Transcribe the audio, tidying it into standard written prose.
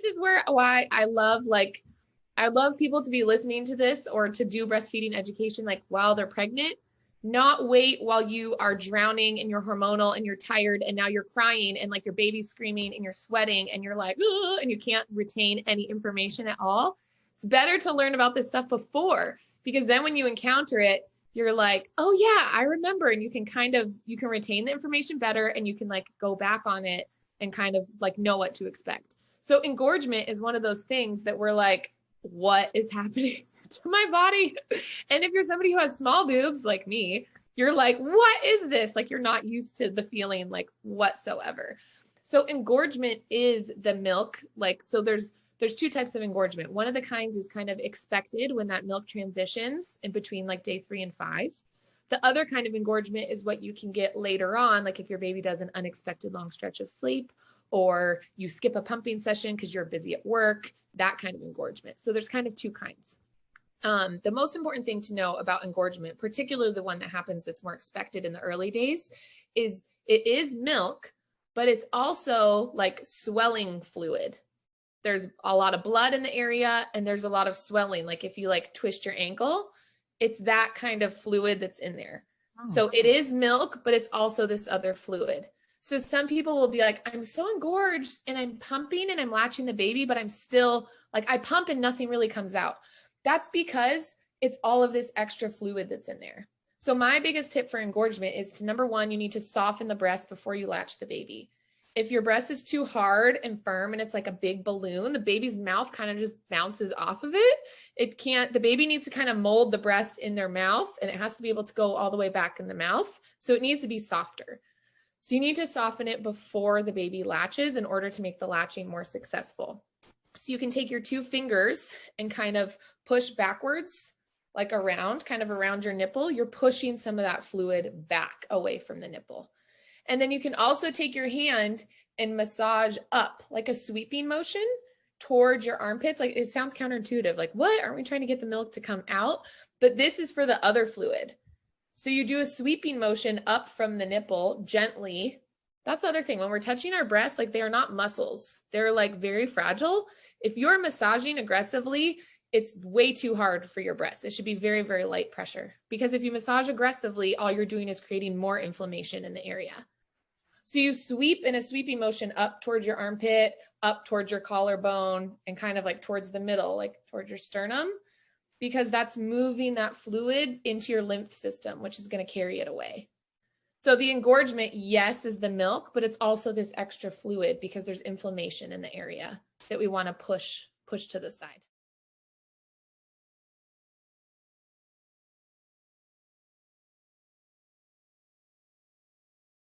this is why I love people to be listening to this or to do breastfeeding education like while they're pregnant, not wait while you are drowning and you're hormonal and you're tired and now you're crying and like your baby's screaming and you're sweating and you're like, ugh, and you can't retain any information at all. It's better to learn about this stuff before, because then when you encounter it, you're like, oh yeah, I remember. And you can retain the information better and you can like go back on it and kind of like know what to expect. So engorgement is one of those things that we're like, what is happening to my body? And if you're somebody who has small boobs like me, you're like, what is this? Like, you're not used to the feeling like whatsoever. So engorgement is the milk. Like, so there's two types of engorgement. One of the kinds is kind of expected when that milk transitions in between like day 3 and 5. The other kind of engorgement is what you can get later on, like if your baby does an unexpected long stretch of sleep, or you skip a pumping session because you're busy at work, that kind of engorgement. So there's kind of two kinds. The most important thing to know about engorgement, particularly the one that happens that's more expected in the early days, is it is milk, but it's also like swelling fluid. There's a lot of blood in the area and there's a lot of swelling. Like if you like twist your ankle, it's that kind of fluid that's in there. Oh, so it is milk, but it's also this other fluid. So some people will be like, I'm so engorged and I'm pumping and I'm latching the baby, but I'm still like, I pump and nothing really comes out. That's because it's all of this extra fluid that's in there. So my biggest tip for engorgement is to, number one, you need to soften the breast before you latch the baby. If your breast is too hard and firm and it's like a big balloon, the baby's mouth kind of just bounces off of it. The baby needs to kind of mold the breast in their mouth and it has to be able to go all the way back in the mouth. So it needs to be softer. So you need to soften it before the baby latches in order to make the latching more successful. So you can take your 2 fingers and kind of push backwards, like around your nipple. You're pushing some of that fluid back away from the nipple. And then you can also take your hand and massage up like a sweeping motion towards your armpits. Like, it sounds counterintuitive. Like, what? Aren't we trying to get the milk to come out? But this is for the other fluid. So you do a sweeping motion up from the nipple gently. That's the other thing. When we're touching our breasts, like, they are not muscles. They're like very fragile. If you're massaging aggressively, it's way too hard for your breasts. It should be very, very light pressure, because if you massage aggressively, all you're doing is creating more inflammation in the area. So you sweep in a sweeping motion up towards your armpit, up towards your collarbone, and kind of like towards the middle, like towards your sternum, because that's moving that fluid into your lymph system, which is going to carry it away. So the engorgement, yes, is the milk, but it's also this extra fluid because there's inflammation in the area that we want to push to the side.